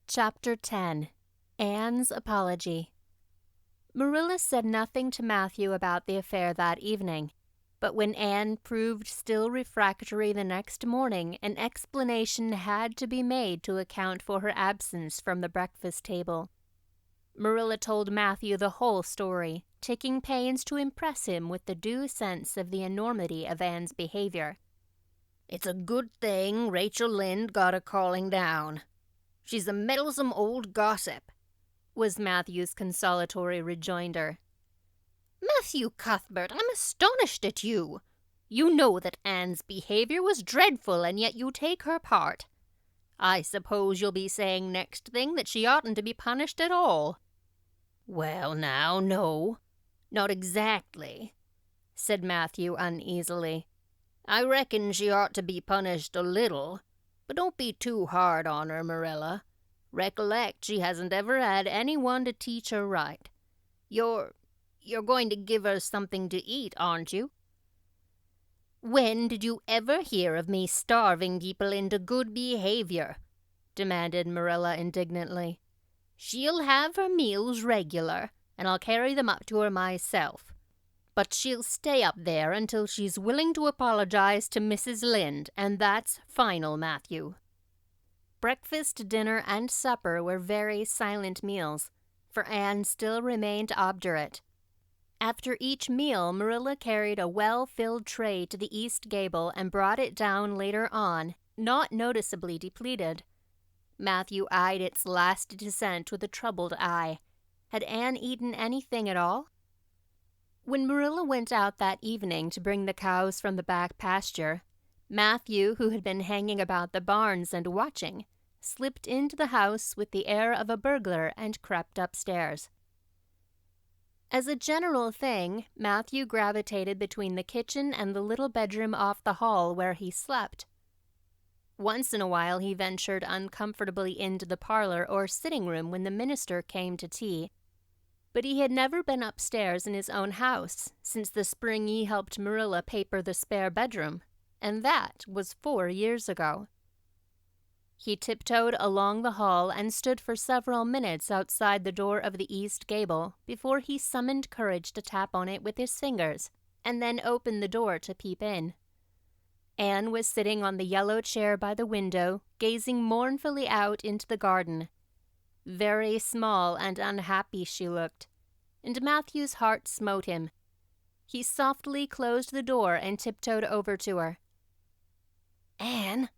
Chapter 10. Anne's Apology. Marilla said nothing to Matthew about the affair that evening, but when Anne proved still refractory the next morning, an explanation had to be made to account for her absence from the breakfast table. Marilla told Matthew the whole story, taking pains to impress him with the due sense of the enormity of Anne's behavior. "It's a good thing Rachel Lynde got a calling down. She's a meddlesome old gossip," was Matthew's consolatory rejoinder. "Matthew Cuthbert, I'm astonished at you. You know that Anne's behavior was dreadful, and yet you take her part. I suppose you'll be saying next thing that she oughtn't to be punished at all." "Well, now, no, not exactly," said Matthew uneasily. "I reckon she ought to be punished a little, but don't be too hard on her, Marilla. Recollect, she hasn't ever had anyone to teach her right. You're going to give her something to eat, aren't you?" "When did you ever hear of me starving people into good behavior?" demanded Marilla indignantly. "She'll have her meals regular, and I'll carry them up to her myself. But she'll stay up there until she's willing to apologize to Mrs. Lynde, and that's final, Matthew." Breakfast, dinner, and supper were very silent meals, for Anne still remained obdurate. After each meal, Marilla carried a well-filled tray to the east gable and brought it down later on, not noticeably depleted. Matthew eyed its last descent with a troubled eye. Had Anne eaten anything at all? When Marilla went out that evening to bring the cows from the back pasture, Matthew, who had been hanging about the barns and watching, slipped into the house with the air of a burglar and crept upstairs. As a general thing, Matthew gravitated between the kitchen and the little bedroom off the hall where he slept. Once in a while he ventured uncomfortably into the parlor or sitting room when the minister came to tea, but he had never been upstairs in his own house since the spring he helped Marilla paper the spare bedroom, and that was 4 years ago. He tiptoed along the hall and stood for several minutes outside the door of the east gable before he summoned courage to tap on it with his fingers, and then opened the door to peep in. Anne was sitting on the yellow chair by the window, gazing mournfully out into the garden. Very small and unhappy she looked, and Matthew's heart smote him. He softly closed the door and tiptoed over to her. "Anne,"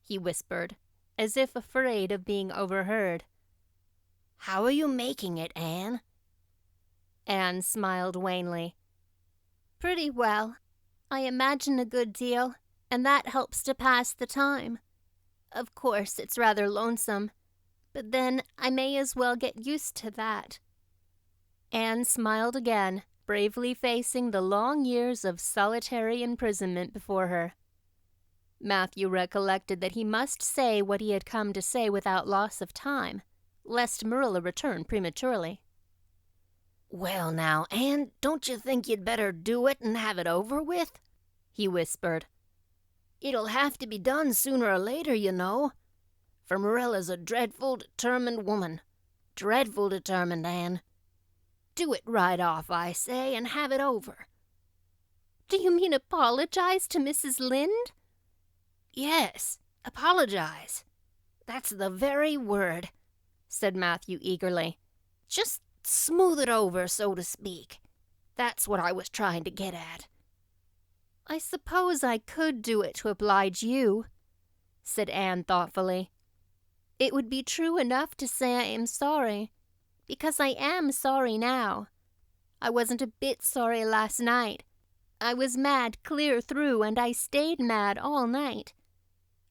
he whispered, as if afraid of being overheard. "How are you making it, Anne?" Anne smiled wanly. "Pretty well. I imagine a good deal, and that helps to pass the time. Of course, it's rather lonesome, but then I may as well get used to that." Anne smiled again, bravely facing the long years of solitary imprisonment before her. Matthew recollected that he must say what he had come to say without loss of time, lest Marilla return prematurely. "Well now, Anne, don't you think you'd better do it and have it over with?" he whispered. "It'll have to be done sooner or later, you know. For Marilla's a dreadful determined woman. Dreadful determined, Anne. Do it right off, I say, and have it over." "Do you mean apologize to Mrs. Lynde?" "Yes, apologize. That's the very word," said Matthew eagerly. "Just smooth it over, so to speak. That's what I was trying to get at." "I suppose I could do it to oblige you," said Anne thoughtfully. "It would be true enough to say I am sorry, because I am sorry now. I wasn't a bit sorry last night. I was mad clear through, and I stayed mad all night.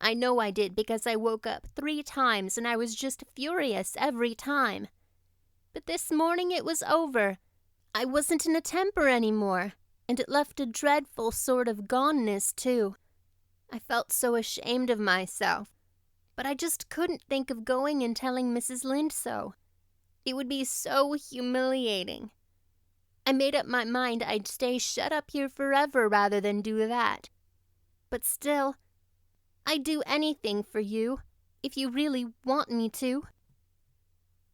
I know I did because I woke up 3 times and I was just furious every time. But this morning it was over. I wasn't in a temper anymore, and it left a dreadful sort of goneness, too. I felt so ashamed of myself, but I just couldn't think of going and telling Mrs. Lynde so. It would be so humiliating. I made up my mind I'd stay shut up here forever rather than do that. But still, I'd do anything for you, if you really want me to."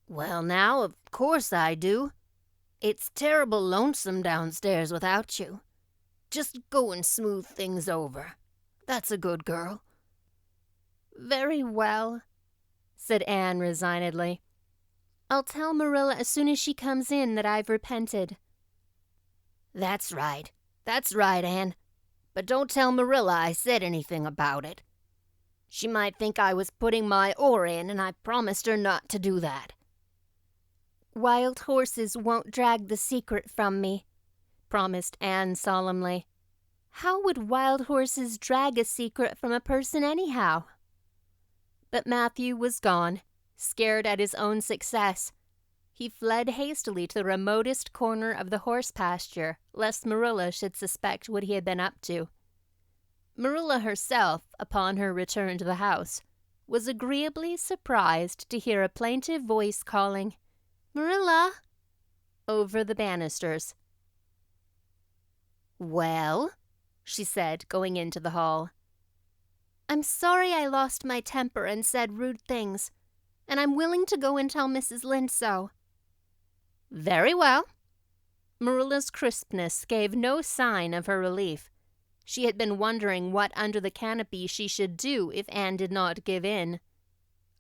Well, now, of course I do. It's terrible lonesome downstairs without you. Just go and smooth things over. That's a good girl." "Very well," said Anne resignedly. "I'll tell Marilla as soon as she comes in that I've repented." That's right, Anne. But don't tell Marilla I said anything about it. She might think I was putting my oar in, and I promised her not to do that." "Wild horses won't drag the secret from me," promised Anne solemnly. "How would wild horses drag a secret from a person anyhow?" But Matthew was gone, scared at his own success. He fled hastily to the remotest corner of the horse pasture, lest Marilla should suspect what he had been up to. Marilla herself, upon her return to the house, was agreeably surprised to hear a plaintive voice calling, "Marilla," over the banisters. "Well?" she said, going into the hall. "I'm sorry I lost my temper and said rude things, and I'm willing to go and tell Mrs. Lynde so." "Very well." Marilla's crispness gave no sign of her relief. She had been wondering what under the canopy she should do if Anne did not give in.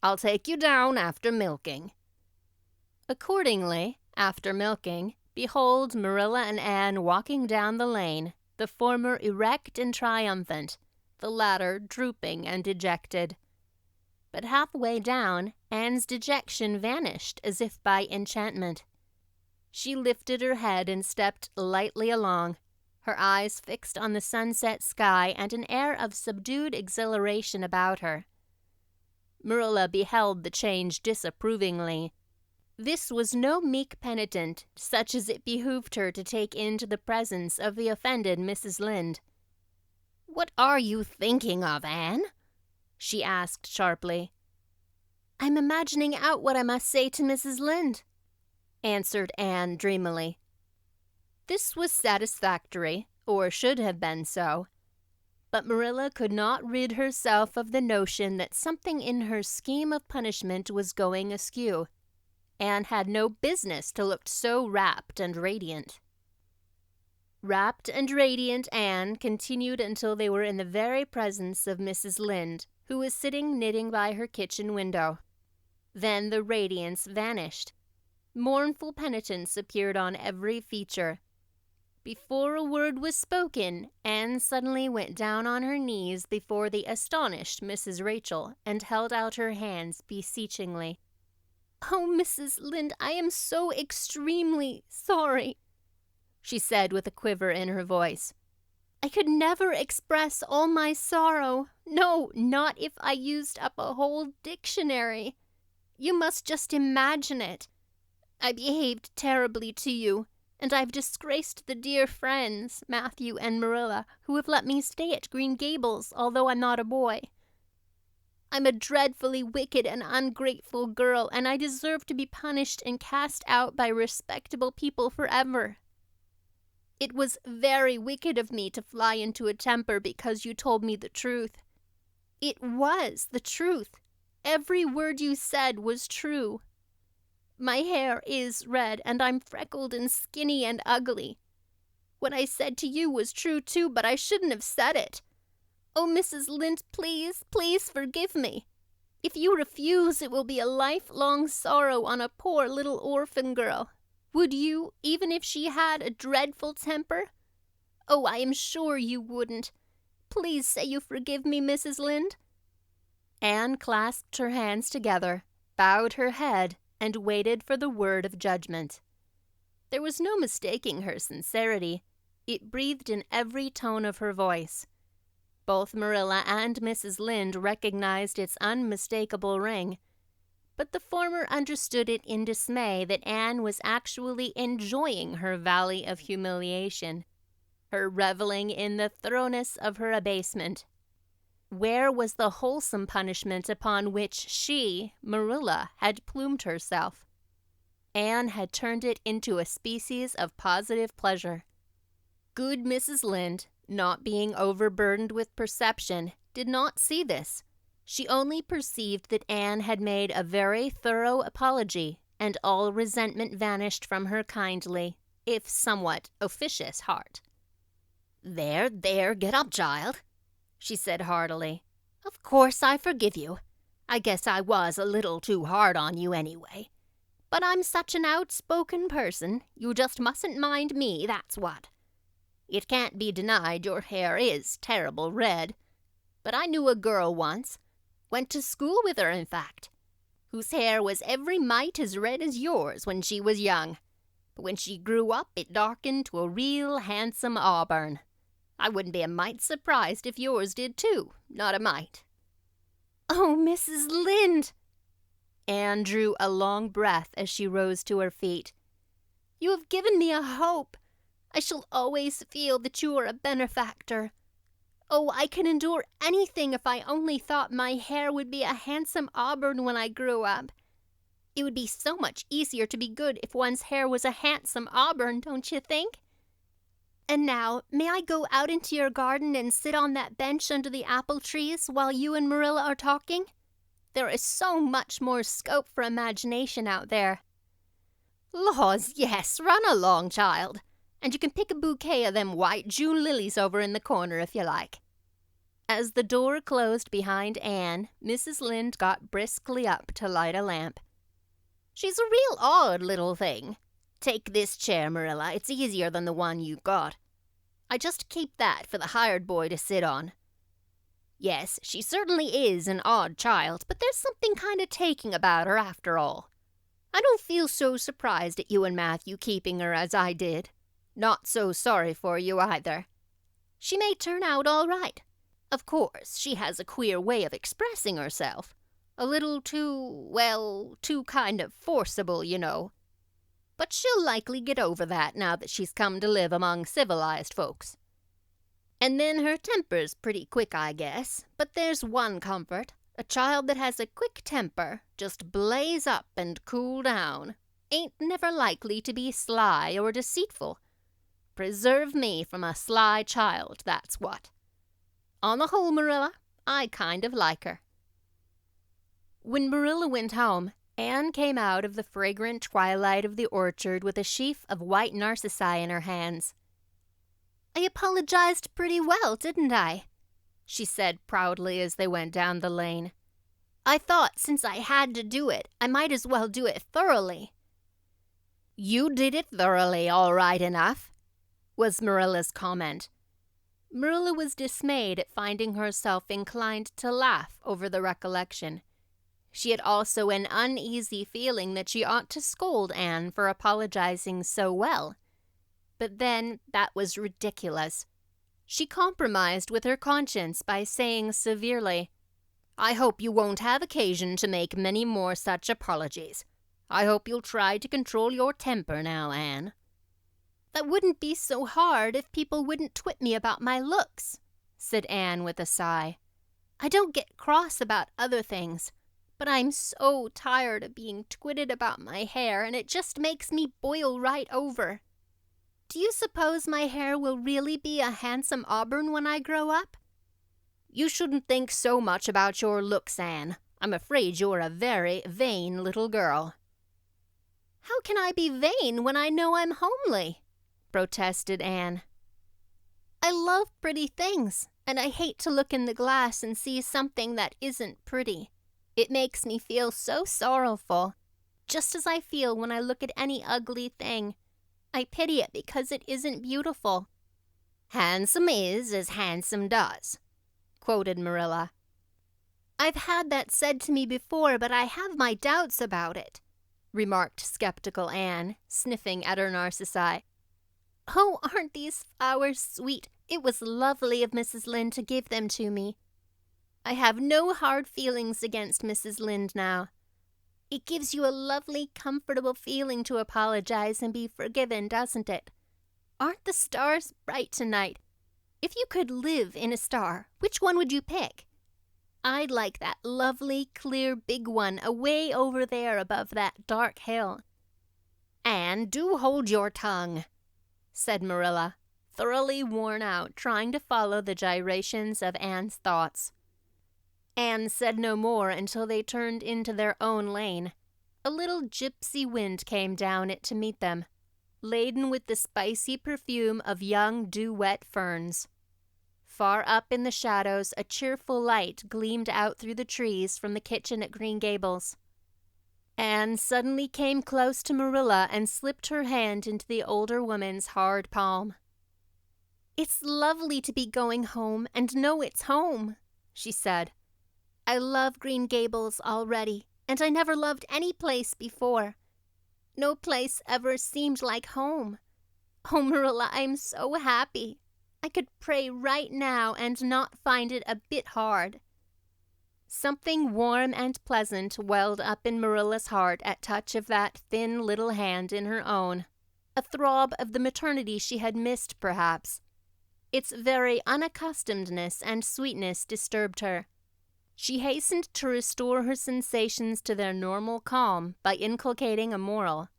"I'll take you down after milking." Accordingly, after milking, behold Marilla and Anne walking down the lane, the former erect and triumphant, the latter drooping and dejected. But halfway down, Anne's dejection vanished as if by enchantment. She lifted her head and stepped lightly along, her eyes fixed on the sunset sky and an air of subdued exhilaration about her. Marilla beheld the change disapprovingly. This was no meek penitent, such as it behooved her to take into the presence of the offended Mrs. Lynde. "What are you thinking of, Anne?" she asked sharply. "I'm imagining out what I must say to Mrs. Lynde," answered Anne dreamily. This was satisfactory, or should have been so. But Marilla could not rid herself of the notion that something in her scheme of punishment was going askew. Anne had no business to look so rapt and radiant. Rapt and radiant Anne continued until they were in the very presence of Mrs. Lynde, who was sitting knitting by her kitchen window. Then the radiance vanished. Mournful penitence appeared on every feature. Before a word was spoken, Anne suddenly went down on her knees before the astonished Mrs. Rachel and held out her hands beseechingly. "Oh, Mrs. Lynde, I am so extremely sorry," she said with a quiver in her voice. "I could never express all my sorrow. No, not if I used up a whole dictionary. You must just imagine it. I behaved terribly to you, and I've disgraced the dear friends, Matthew and Marilla, who have let me stay at Green Gables, although I'm not a boy. I'm a dreadfully wicked and ungrateful girl, and I deserve to be punished and cast out by respectable people forever. It was very wicked of me to fly into a temper because you told me the truth. It was the truth. Every word you said was true. My hair is red, and I'm freckled and skinny and ugly. What I said to you was true too, but I shouldn't have said it. Oh, Mrs. Lynde, please, please forgive me. If you refuse, it will be a lifelong sorrow on a poor little orphan girl. Would you, even if she had a dreadful temper? Oh, I am sure you wouldn't. Please say you forgive me, Mrs. Lynde." Anne clasped her hands together, bowed her head, and waited for the word of judgment. There was no mistaking her sincerity. It breathed in every tone of her voice. Both Marilla and Mrs. Lynde recognized its unmistakable ring, but the former understood it in dismay that Anne was actually enjoying her valley of humiliation, her reveling in the thoroughness of her abasement. Where was the wholesome punishment upon which she, Marilla, had plumed herself? Anne had turned it into a species of positive pleasure. Good Mrs. Lynde, not being overburdened with perception, did not see this. She only perceived that Anne had made a very thorough apology and all resentment vanished from her kindly, if somewhat officious heart. "There, there, get up, child," she said heartily. "Of course I forgive you. I guess I was a little too hard on you anyway. But I'm such an outspoken person, you just mustn't mind me, that's what. It can't be denied your hair is terrible red. But I knew a girl once, went to school with her in fact, whose hair was every mite as red as yours when she was young. But when she grew up, it darkened to a real handsome auburn. I wouldn't be a mite surprised if yours did too, not a mite." "Oh, Mrs. Lynde!" Anne drew a long breath as she rose to her feet. "You have given me a hope. I shall always feel that you are a benefactor. Oh, I can endure anything if I only thought my hair would be a handsome auburn when I grew up. It would be so much easier to be good if one's hair was a handsome auburn, don't you think? And now, may I go out into your garden and sit on that bench under the apple trees while you and Marilla are talking? There is so much more scope for imagination out there." "Laws, yes, run along, child. And you can pick a bouquet of them white June lilies over in the corner if you like." As the door closed behind Anne, Mrs. Lynde got briskly up to light a lamp. "She's a real odd little thing. Take this chair, Marilla. It's easier than the one you got. I just keep that for the hired boy to sit on. Yes, she certainly is an odd child, but there's something kind of taking about her after all. I don't feel so surprised at you and Matthew keeping her as I did. Not so sorry for you either. She may turn out all right. Of course, she has a queer way of expressing herself. A little too kind of forcible, you know. But she'll likely get over that now that she's come to live among civilized folks. And then her temper's pretty quick, I guess. But there's one comfort. A child that has a quick temper, just blaze up and cool down, ain't never likely to be sly or deceitful. Preserve me from a sly child, that's what. On the whole, Marilla, I kind of like her." When Marilla went home, Anne came out of the fragrant twilight of the orchard with a sheaf of white narcissi in her hands. "I apologized pretty well, didn't I?" she said proudly as they went down the lane. "I thought since I had to do it, I might as well do it thoroughly." "You did it thoroughly, all right enough," was Marilla's comment. Marilla was dismayed at finding herself inclined to laugh over the recollection. She had also an uneasy feeling that she ought to scold Anne for apologizing so well. But then that was ridiculous. She compromised with her conscience by saying severely, "I hope you won't have occasion to make many more such apologies. I hope you'll try to control your temper now, Anne." "That wouldn't be so hard if people wouldn't twit me about my looks," said Anne with a sigh. "I don't get cross about other things, but I'm so tired of being twitted about my hair, and it just makes me boil right over. Do you suppose my hair will really be a handsome auburn when I grow up?" "You shouldn't think so much about your looks, Anne. I'm afraid you're a very vain little girl." "How can I be vain when I know I'm homely?" protested Anne. "I love pretty things, and I hate to look in the glass and see something that isn't pretty. It makes me feel so sorrowful, just as I feel when I look at any ugly thing. I pity it because it isn't beautiful." "Handsome is as handsome does," quoted Marilla. "I've had that said to me before, but I have my doubts about it," remarked skeptical Anne, sniffing at her narcissi. "Oh, aren't these flowers sweet? It was lovely of Mrs. Lynde to give them to me. I have no hard feelings against Mrs. Lynde now. It gives you a lovely, comfortable feeling to apologize and be forgiven, doesn't it? Aren't the stars bright tonight? If you could live in a star, which one would you pick? I'd like that lovely, clear, big one away over there above that dark hill." "Anne, do hold your tongue," said Marilla, thoroughly worn out trying to follow the gyrations of Anne's thoughts. Anne said no more until they turned into their own lane. A little gypsy wind came down it to meet them, laden with the spicy perfume of young dew-wet ferns. Far up in the shadows, a cheerful light gleamed out through the trees from the kitchen at Green Gables. Anne suddenly came close to Marilla and slipped her hand into the older woman's hard palm. "It's lovely to be going home and know it's home," she said. "I love Green Gables already, and I never loved any place before. No place ever seemed like home. Oh, Marilla, I'm so happy. I could pray right now and not find it a bit hard." Something warm and pleasant welled up in Marilla's heart at touch of that thin little hand in her own, a throb of the maternity she had missed, perhaps. Its very unaccustomedness and sweetness disturbed her. She hastened to restore her sensations to their normal calm by inculcating a moral.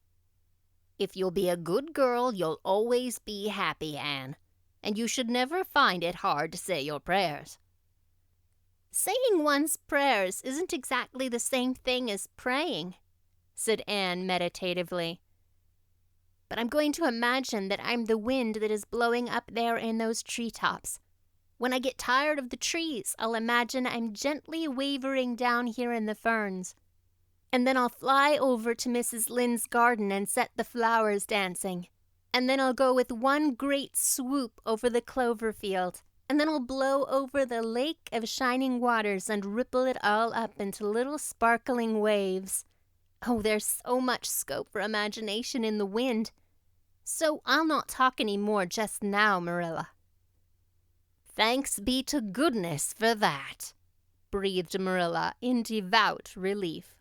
"If you'll be a good girl, you'll always be happy, Anne, and you should never find it hard to say your prayers." "Saying one's prayers isn't exactly the same thing as praying," said Anne meditatively. "But I'm going to imagine that I'm the wind that is blowing up there in those treetops. When I get tired of the trees, I'll imagine I'm gently wavering down here in the ferns. And then I'll fly over to Mrs. Lynde's garden and set the flowers dancing. And then I'll go with one great swoop over the clover field. And then I'll blow over the lake of shining waters and ripple it all up into little sparkling waves. Oh, there's so much scope for imagination in the wind. So I'll not talk any more just now, Marilla." "Thanks be to goodness for that," breathed Marilla in devout relief.